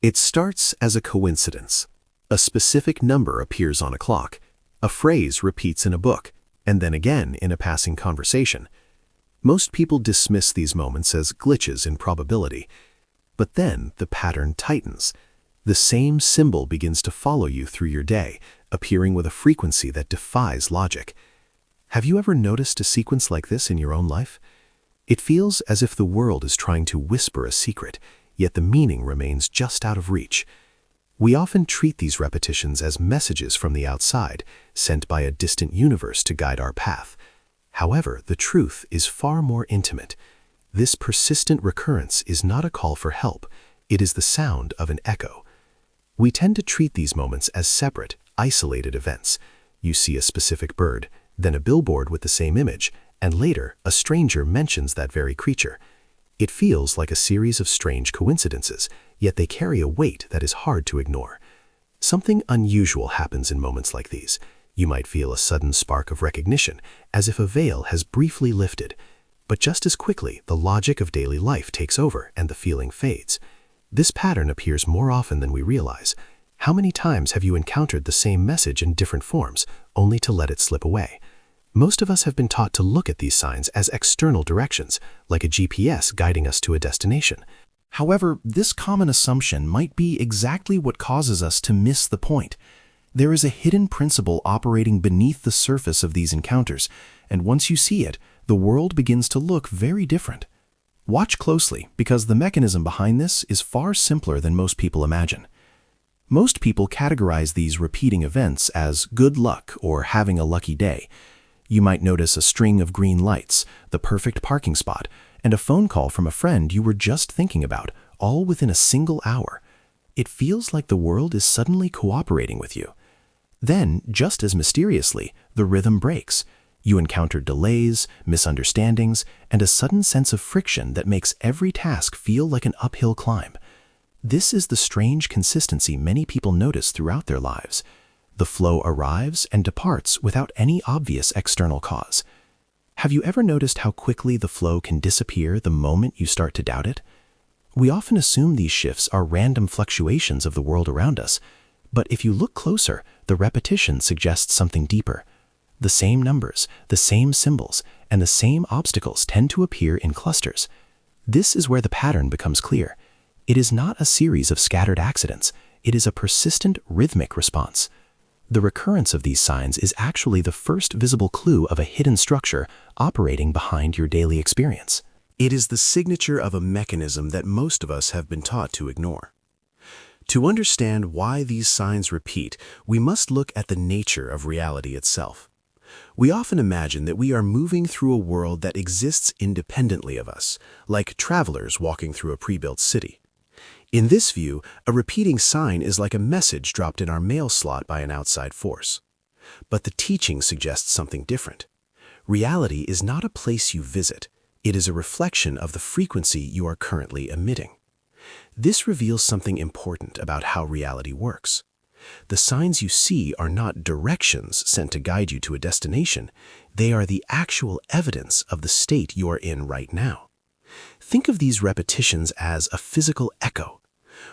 It starts as a coincidence. A specific number appears on a clock, a phrase repeats in a book, and then again in a passing conversation. Most people dismiss these moments as glitches in probability. But then the pattern tightens. The same symbol begins to follow you through your day, appearing with a frequency that defies logic. Have you ever noticed a sequence like this in your own life? It feels as if the world is trying to whisper a secret, yet the meaning remains just out of reach. We often treat these repetitions as messages from the outside, sent by a distant universe to guide our path. However, the truth is far more intimate. This persistent recurrence is not a call for help. It is the sound of an echo. We tend to treat these moments as separate, isolated events. You see a specific bird, then a billboard with the same image, and later a stranger mentions that very creature. It feels like a series of strange coincidences, yet they carry a weight that is hard to ignore. Something unusual happens in moments like these. You might feel a sudden spark of recognition, as if a veil has briefly lifted. But just as quickly, the logic of daily life takes over and the feeling fades. This pattern appears more often than we realize. How many times have you encountered the same message in different forms, only to let it slip away? Most of us have been taught to look at these signs as external directions, like a GPS guiding us to a destination. However, this common assumption might be exactly what causes us to miss the point. There is a hidden principle operating beneath the surface of these encounters, and once you see it, the world begins to look very different. Watch closely, because the mechanism behind this is far simpler than most people imagine. Most people categorize these repeating events as good luck or having a lucky day. You might notice a string of green lights, the perfect parking spot, and a phone call from a friend you were just thinking about, all within a single hour. It feels like the world is suddenly cooperating with you. Then, just as mysteriously, the rhythm breaks. You encounter delays, misunderstandings, and a sudden sense of friction that makes every task feel like an uphill climb. This is the strange consistency many people notice throughout their lives. The flow arrives and departs without any obvious external cause. Have you ever noticed how quickly the flow can disappear the moment you start to doubt it? We often assume these shifts are random fluctuations of the world around us, but if you look closer, the repetition suggests something deeper. The same numbers, the same symbols, and the same obstacles tend to appear in clusters. This is where the pattern becomes clear. It is not a series of scattered accidents. It is a persistent, rhythmic response. The recurrence of these signs is actually the first visible clue of a hidden structure operating behind your daily experience. It is the signature of a mechanism that most of us have been taught to ignore. To understand why these signs repeat, we must look at the nature of reality itself. We often imagine that we are moving through a world that exists independently of us, like travelers walking through a pre-built city. In this view, a repeating sign is like a message dropped in our mail slot by an outside force. But the teaching suggests something different. Reality is not a place you visit. It is a reflection of the frequency you are currently emitting. This reveals something important about how reality works. The signs you see are not directions sent to guide you to a destination. They are the actual evidence of the state you are in right now. Think of these repetitions as a physical echo.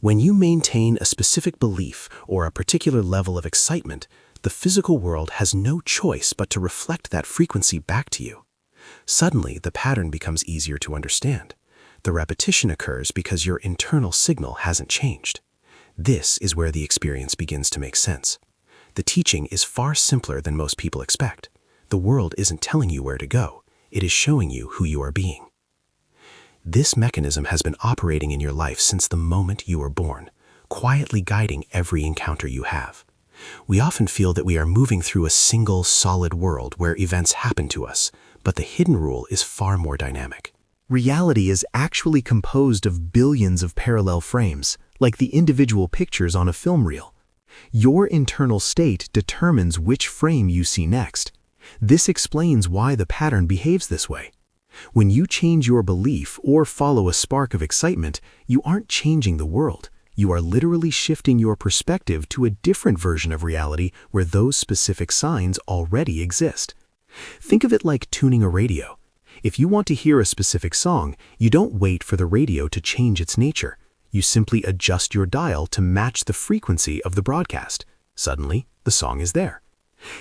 When you maintain a specific belief or a particular level of excitement, the physical world has no choice but to reflect that frequency back to you. Suddenly, the pattern becomes easier to understand. The repetition occurs because your internal signal hasn't changed. This is where the experience begins to make sense. The teaching is far simpler than most people expect. The world isn't telling you where to go. It is showing you who you are being. This mechanism has been operating in your life since the moment you were born, quietly guiding every encounter you have. We often feel that we are moving through a single, solid world where events happen to us, but the hidden rule is far more dynamic. Reality is actually composed of billions of parallel frames, like the individual pictures on a film reel. Your internal state determines which frame you see next. This explains why the pattern behaves this way. When you change your belief or follow a spark of excitement, you aren't changing the world. You are literally shifting your perspective to a different version of reality where those specific signs already exist. Think of it like tuning a radio. If you want to hear a specific song, you don't wait for the radio to change its nature. You simply adjust your dial to match the frequency of the broadcast. Suddenly, the song is there.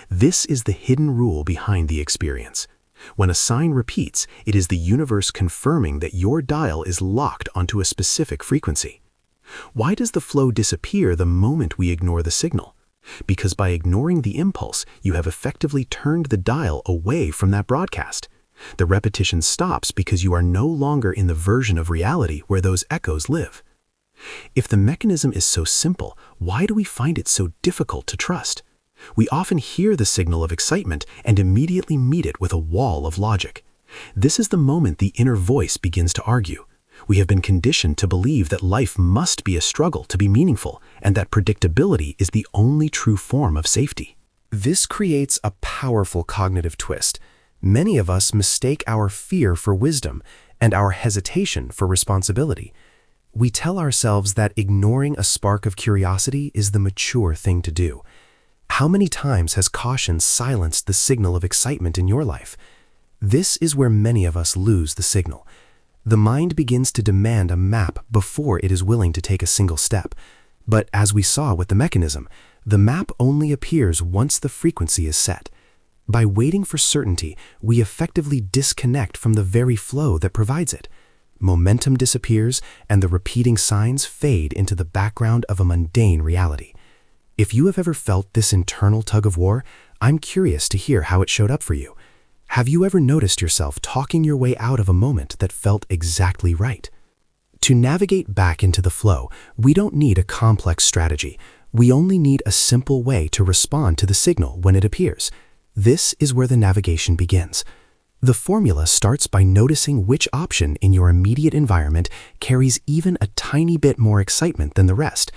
This is the hidden rule behind the experience. When a sign repeats, it is the universe confirming that your dial is locked onto a specific frequency. Why does the flow disappear the moment we ignore the signal? Because by ignoring the impulse, you have effectively turned the dial away from that broadcast. The repetition stops because you are no longer in the version of reality where those echoes live. If the mechanism is so simple, why do we find it so difficult to trust? We often hear the signal of excitement and immediately meet it with a wall of logic. This is the moment the inner voice begins to argue. We have been conditioned to believe that life must be a struggle to be meaningful, and that predictability is the only true form of safety. This creates a powerful cognitive twist. Many of us mistake our fear for wisdom and our hesitation for responsibility. We tell ourselves that ignoring a spark of curiosity is the mature thing to do. How many times has caution silenced the signal of excitement in your life? This is where many of us lose the signal. The mind begins to demand a map before it is willing to take a single step. But as we saw with the mechanism, the map only appears once the frequency is set. By waiting for certainty, we effectively disconnect from the very flow that provides it. Momentum disappears, and the repeating signs fade into the background of a mundane reality. If you have ever felt this internal tug-of-war, I'm curious to hear how it showed up for you. Have you ever noticed yourself talking your way out of a moment that felt exactly right? To navigate back into the flow, we don't need a complex strategy. We only need a simple way to respond to the signal when it appears. This is where the navigation begins. The formula starts by noticing which option in your immediate environment carries even a tiny bit more excitement than the rest.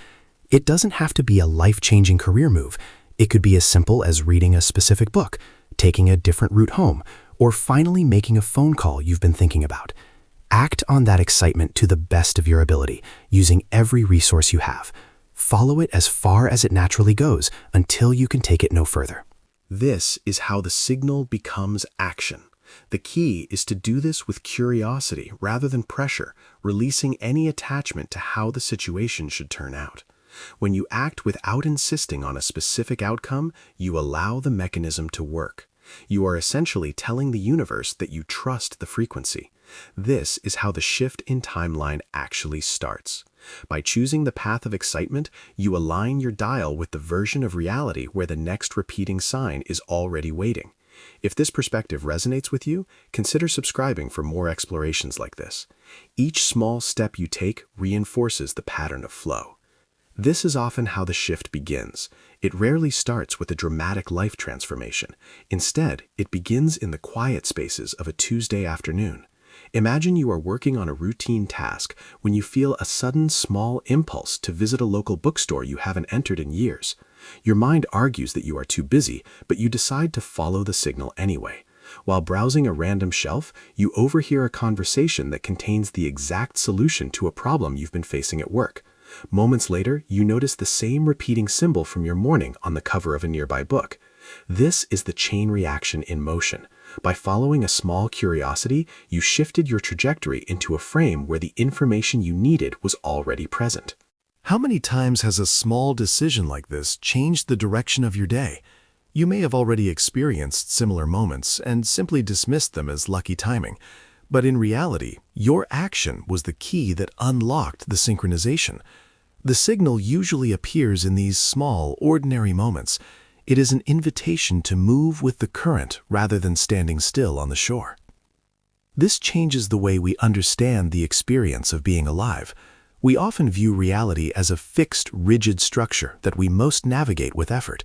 It doesn't have to be a life-changing career move. It could be as simple as reading a specific book, taking a different route home, or finally making a phone call you've been thinking about. Act on that excitement to the best of your ability, using every resource you have. Follow it as far as it naturally goes until you can take it no further. This is how the signal becomes action. The key is to do this with curiosity rather than pressure, releasing any attachment to how the situation should turn out. When you act without insisting on a specific outcome, you allow the mechanism to work. You are essentially telling the universe that you trust the frequency. This is how the shift in timeline actually starts. By choosing the path of excitement, you align your dial with the version of reality where the next repeating sign is already waiting. If this perspective resonates with you, consider subscribing for more explorations like this. Each small step you take reinforces the pattern of flow. This is often how the shift begins. It rarely starts with a dramatic life transformation. Instead, it begins in the quiet spaces of a Tuesday afternoon. Imagine you are working on a routine task when you feel a sudden small impulse to visit a local bookstore you haven't entered in years. Your mind argues that you are too busy, but you decide to follow the signal anyway. While browsing a random shelf, you overhear a conversation that contains the exact solution to a problem you've been facing at work. Moments later, you notice the same repeating symbol from your morning on the cover of a nearby book. This is the chain reaction in motion. By following a small curiosity, you shifted your trajectory into a frame where the information you needed was already present. How many times has a small decision like this changed the direction of your day? You may have already experienced similar moments and simply dismissed them as lucky timing. But in reality, your action was the key that unlocked the synchronization. The signal usually appears in these small, ordinary moments. It is an invitation to move with the current rather than standing still on the shore. This changes the way we understand the experience of being alive. We often view reality as a fixed, rigid structure that we must navigate with effort.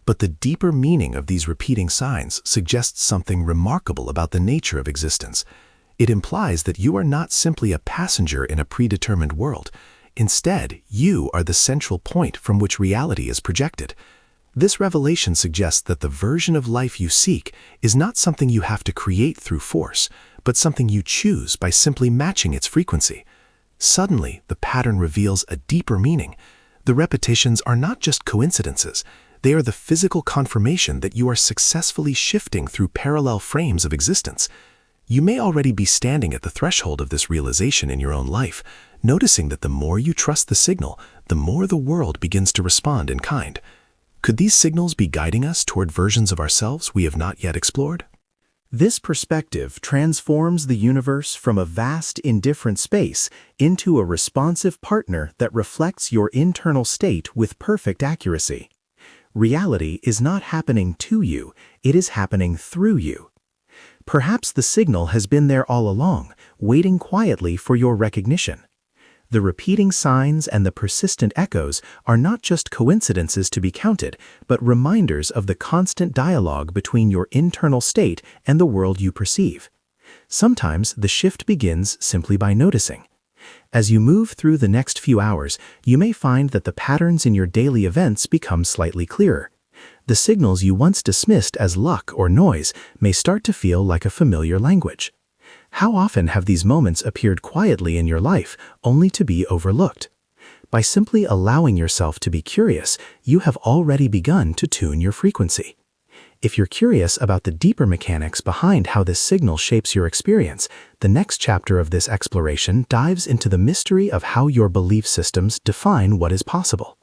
But the deeper meaning of these repeating signs suggests something remarkable about the nature of existence. It implies that you are not simply a passenger in a predetermined world. Instead, you are the central point from which reality is projected. This revelation suggests that the version of life you seek is not something you have to create through force, but something you choose by simply matching its frequency. Suddenly, the pattern reveals a deeper meaning. The repetitions are not just coincidences. They are the physical confirmation that you are successfully shifting through parallel frames of existence. You may already be standing at the threshold of this realization in your own life, noticing that the more you trust the signal, the more the world begins to respond in kind. Could these signals be guiding us toward versions of ourselves we have not yet explored? This perspective transforms the universe from a vast, indifferent space into a responsive partner that reflects your internal state with perfect accuracy. Reality is not happening to you, it is happening through you. Perhaps the signal has been there all along, waiting quietly for your recognition. The repeating signs and the persistent echoes are not just coincidences to be counted, but reminders of the constant dialogue between your internal state and the world you perceive. Sometimes the shift begins simply by noticing. As you move through the next few hours, you may find that the patterns in your daily events become slightly clearer. The signals you once dismissed as luck or noise may start to feel like a familiar language. How often have these moments appeared quietly in your life, only to be overlooked? By simply allowing yourself to be curious, you have already begun to tune your frequency. If you're curious about the deeper mechanics behind how this signal shapes your experience, the next chapter of this exploration dives into the mystery of how your belief systems define what is possible.